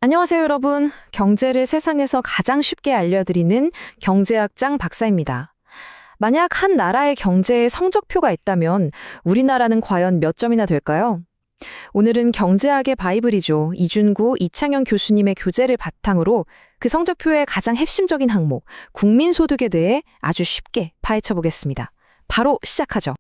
안녕하세요, 여러분. 경제를 세상에서 가장 쉽게 알려드리는 경제학장 박사입니다. 만약 한 나라의 경제에 성적표가 있다면 우리나라는 과연 몇 점이나 될까요? 오늘은 경제학의 바이블이죠. 이준구, 이창현 교수님의 교재를 바탕으로 그 성적표의 가장 핵심적인 항목, 국민소득에 대해 아주 쉽게 파헤쳐 보겠습니다. 바로 시작하죠.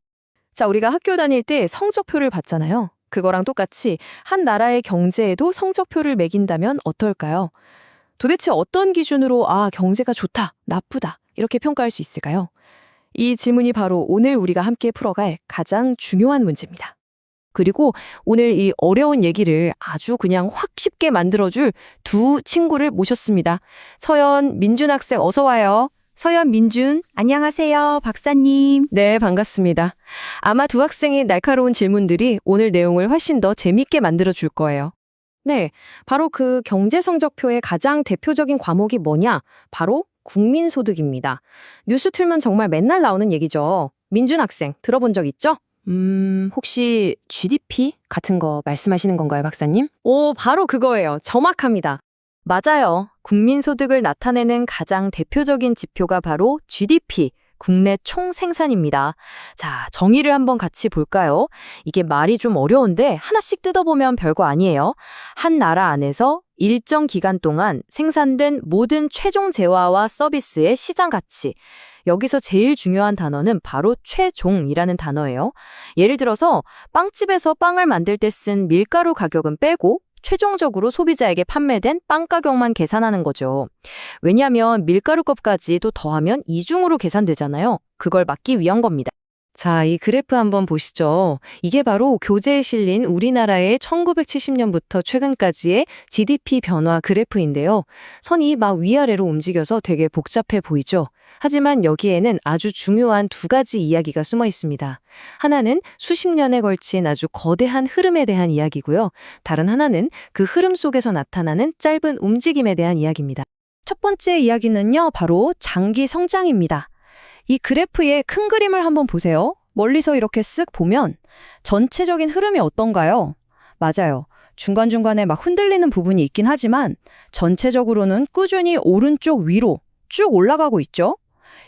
자, 우리가 학교 다닐 때 성적표를 봤잖아요. 그거랑 똑같이 한 나라의 경제에도 성적표를 매긴다면 어떨까요? 도대체 어떤 기준으로 경제가 좋다, 나쁘다 이렇게 평가할 수 있을까요? 이 질문이 바로 오늘 우리가 함께 풀어갈 가장 중요한 문제입니다. 그리고 오늘 이 어려운 얘기를 아주 그냥 확 쉽게 만들어줄 두 친구를 모셨습니다. 서연, 민준 학생 어서 와요. 서연, 민준. 안녕하세요, 박사님. 네, 반갑습니다. 아마 두 학생의 날카로운 질문들이 오늘 내용을 훨씬 더 재밌게 만들어줄 거예요. 네, 바로 그 경제 성적표의 가장 대표적인 과목이 뭐냐? 바로 국민소득입니다. 뉴스 틀면 정말 맨날 나오는 얘기죠. 민준 학생, 들어본 적 있죠? 혹시 GDP 같은 거 말씀하시는 건가요, 박사님? 오, 바로 그거예요. 정확합니다. 맞아요. 국민소득을 나타내는 가장 대표적인 지표가 바로 GDP, 국내 총생산입니다. 자, 정의를 한번 같이 볼까요? 이게 말이 좀 어려운데 하나씩 뜯어보면 별거 아니에요. 한 나라 안에서 일정 기간 동안 생산된 모든 최종 재화와 서비스의 시장 가치. 여기서 제일 중요한 단어는 바로 최종이라는 단어예요. 예를 들어서 빵집에서 빵을 만들 때 쓴 밀가루 가격은 빼고 최종적으로 소비자에게 판매된 빵 가격만 계산하는 거죠. 왜냐하면 밀가루값까지 또 더하면 이중으로 계산되잖아요. 그걸 막기 위한 겁니다. 자, 이 그래프 한번 보시죠. 이게 바로 교재에 실린 우리나라의 1970년부터 최근까지의 GDP 변화 그래프인데요. 선이 막 위아래로 움직여서 되게 복잡해 보이죠? 하지만 여기에는 아주 중요한 두 가지 이야기가 숨어 있습니다. 하나는 수십 년에 걸친 아주 거대한 흐름에 대한 이야기고요. 다른 하나는 그 흐름 속에서 나타나는 짧은 움직임에 대한 이야기입니다. 첫 번째 이야기는요, 바로 장기 성장입니다. 이 그래프의 큰 그림을 한번 보세요. 멀리서 이렇게 쓱 보면 전체적인 흐름이 어떤가요? 맞아요. 중간중간에 막 흔들리는 부분이 있긴 하지만 전체적으로는 꾸준히 오른쪽 위로 쭉 올라가고 있죠.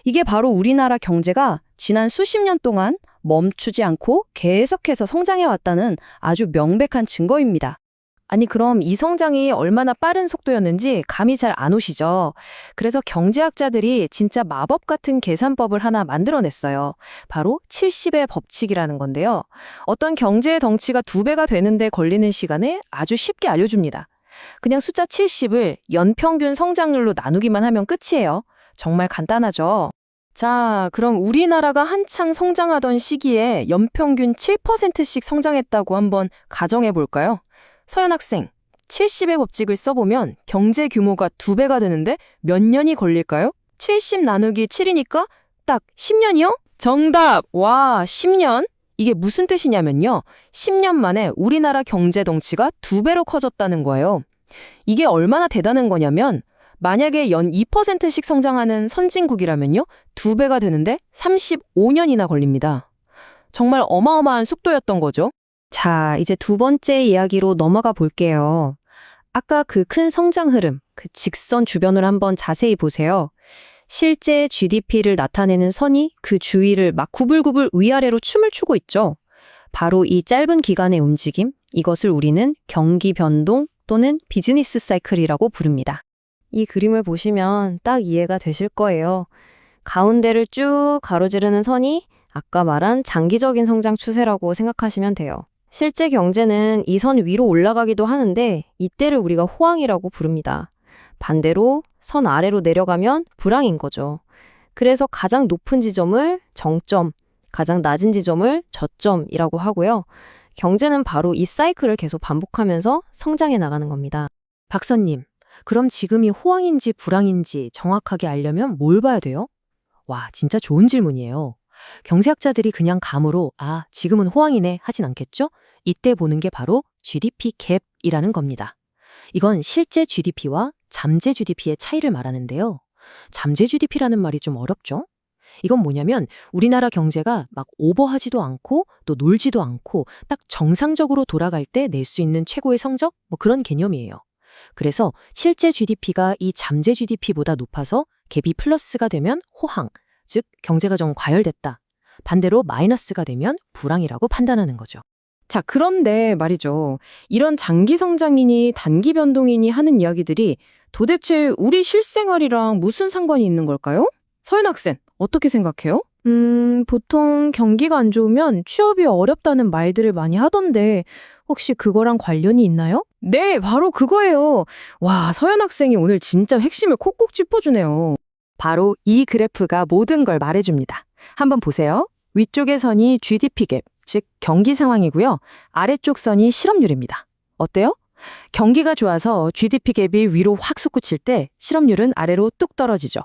이게 바로 우리나라 경제가 지난 수십 년 동안 멈추지 않고 계속해서 성장해왔다는 아주 명백한 증거입니다. 아니, 그럼 이 성장이 얼마나 빠른 속도였는지 감이 잘 안 오시죠? 그래서 경제학자들이 진짜 마법 같은 계산법을 하나 만들어냈어요. 바로 70의 법칙이라는 건데요. 어떤 경제의 덩치가 2배가 되는데 걸리는 시간을 아주 쉽게 알려줍니다. 그냥 숫자 70을 연평균 성장률로 나누기만 하면 끝이에요. 정말 간단하죠? 자, 그럼 우리나라가 한창 성장하던 시기에 연평균 7%씩 성장했다고 한번 가정해 볼까요? 서연 학생, 70의 법칙을 써보면 경제 규모가 2배가 되는데 몇 년이 걸릴까요? 70 나누기 7이니까 딱 10년이요? 정답! 와, 10년? 이게 무슨 뜻이냐면요. 10년 만에 우리나라 경제 덩치가 2배로 커졌다는 거예요. 이게 얼마나 대단한 거냐면 만약에 연 2%씩 성장하는 선진국이라면요. 2배가 되는데 35년이나 걸립니다. 정말 어마어마한 속도였던 거죠. 자, 이제 두 번째 이야기로 넘어가 볼게요. 아까 그 큰 성장 흐름, 그 직선 주변을 한번 자세히 보세요. 실제 GDP를 나타내는 선이 그 주위를 막 구불구불 위아래로 춤을 추고 있죠. 바로 이 짧은 기간의 움직임, 이것을 우리는 경기 변동 또는 비즈니스 사이클이라고 부릅니다. 이 그림을 보시면 딱 이해가 되실 거예요. 가운데를 쭉 가로지르는 선이 아까 말한 장기적인 성장 추세라고 생각하시면 돼요. 실제 경제는 이 선 위로 올라가기도 하는데 이때를 우리가 호황이라고 부릅니다. 반대로 선 아래로 내려가면 불황인 거죠. 그래서 가장 높은 지점을 정점, 가장 낮은 지점을 저점이라고 하고요. 경제는 바로 이 사이클을 계속 반복하면서 성장해 나가는 겁니다. 박사님, 그럼 지금이 호황인지 불황인지 정확하게 알려면 뭘 봐야 돼요? 와, 진짜 좋은 질문이에요. 경제학자들이 그냥 감으로 지금은 호황이네 하진 않겠죠? 이때 보는 게 바로 GDP 갭이라는 겁니다. 이건 실제 GDP와 잠재 GDP의 차이를 말하는데요. 잠재 GDP라는 말이 좀 어렵죠? 이건 뭐냐면 우리나라 경제가 막 오버하지도 않고 또 놀지도 않고 딱 정상적으로 돌아갈 때 낼 수 있는 최고의 성적? 뭐 그런 개념이에요. 그래서 실제 GDP가 이 잠재 GDP보다 높아서 갭이 플러스가 되면 호황, 즉 경제가 좀 과열됐다. 반대로 마이너스가 되면 불황이라고 판단하는 거죠. 자, 그런데 말이죠. 이런 장기 성장이니 단기 변동이니 하는 이야기들이 도대체 우리 실생활이랑 무슨 상관이 있는 걸까요? 서연 학생, 어떻게 생각해요? 보통 경기가 안 좋으면 취업이 어렵다는 말들을 많이 하던데 혹시 그거랑 관련이 있나요? 네, 바로 그거예요. 와, 서연 학생이 오늘 진짜 핵심을 콕콕 짚어주네요. 바로 이 그래프가 모든 걸 말해줍니다. 한번 보세요. 위쪽의 선이 GDP 갭, 즉 경기 상황이고요. 아래쪽 선이 실업률입니다. 어때요? 경기가 좋아서 GDP 갭이 위로 확 솟구칠 때 실업률은 아래로 뚝 떨어지죠.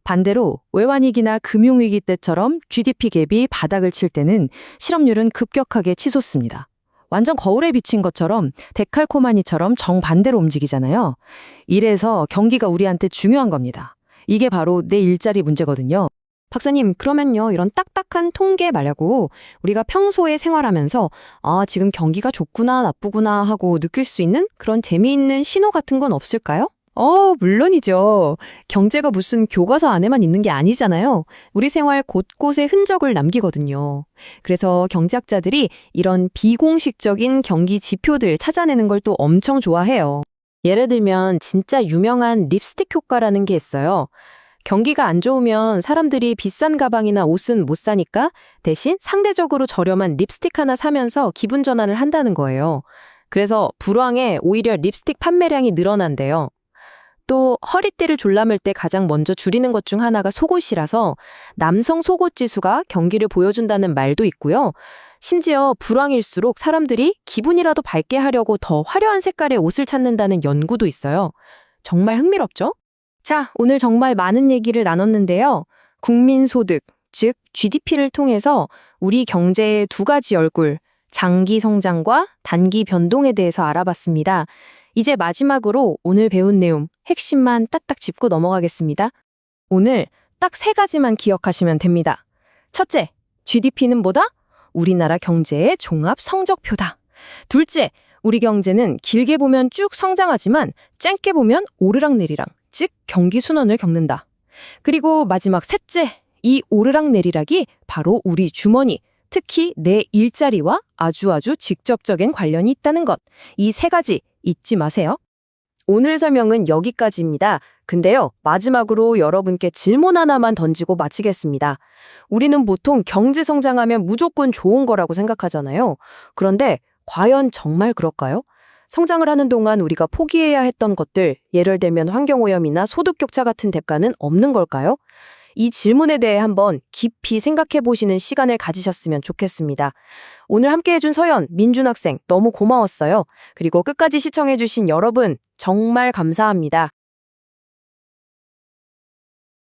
반대로 외환위기나 금융위기 때처럼 GDP 갭이 바닥을 칠 때는 실업률은 급격하게 치솟습니다. 완전 거울에 비친 것처럼 데칼코마니처럼 정반대로 움직이잖아요. 이래서 경기가 우리한테 중요한 겁니다. 이게 바로 내 일자리 문제거든요. 박사님, 그러면요, 이런 딱딱한 통계 말고 우리가 평소에 생활하면서 지금 경기가 좋구나, 나쁘구나 하고 느낄 수 있는 그런 재미있는 신호 같은 건 없을까요? 물론이죠. 경제가 무슨 교과서 안에만 있는 게 아니잖아요. 우리 생활 곳곳에 흔적을 남기거든요. 그래서 경제학자들이 이런 비공식적인 경기 지표들 찾아내는 걸 또 엄청 좋아해요. 예를 들면 진짜 유명한 립스틱 효과라는 게 있어요. 경기가 안 좋으면 사람들이 비싼 가방이나 옷은 못 사니까 대신 상대적으로 저렴한 립스틱 하나 사면서 기분 전환을 한다는 거예요. 그래서 불황에 오히려 립스틱 판매량이 늘어난대요. 또 허리띠를 졸라맬 때 가장 먼저 줄이는 것 중 하나가 속옷이라서 남성 속옷 지수가 경기를 보여준다는 말도 있고요. 심지어 불황일수록 사람들이 기분이라도 밝게 하려고 더 화려한 색깔의 옷을 찾는다는 연구도 있어요. 정말 흥미롭죠? 자, 오늘 정말 많은 얘기를 나눴는데요. 국민소득, 즉 GDP를 통해서 우리 경제의 두 가지 얼굴, 장기 성장과 단기 변동에 대해서 알아봤습니다. 이제 마지막으로 오늘 배운 내용, 핵심만 딱딱 짚고 넘어가겠습니다. 오늘 딱 세 가지만 기억하시면 됩니다. 첫째, GDP는 뭐다? 우리나라 경제의 종합 성적표다. 둘째, 우리 경제는 길게 보면 쭉 성장하지만 짧게 보면 오르락내리락, 즉 경기 순환을 겪는다. 그리고 마지막 셋째, 이 오르락내리락이 바로 우리 주머니, 특히 내 일자리와 아주 직접적인 관련이 있다는 것. 이 세 가지 잊지 마세요. 오늘 설명은 여기까지입니다. 근데요, 마지막으로 여러분께 질문 하나만 던지고 마치겠습니다. 우리는 보통 경제 성장하면 무조건 좋은 거라고 생각하잖아요. 그런데 과연 정말 그럴까요? 성장을 하는 동안 우리가 포기해야 했던 것들, 예를 들면 환경오염이나 소득 격차 같은 대가는 없는 걸까요? 이 질문에 대해 한번 깊이 생각해 보시는 시간을 가지셨으면 좋겠습니다. 오늘 함께 해준 서연, 민준 학생 너무 고마웠어요. 그리고 끝까지 시청해 주신 여러분 정말 감사합니다.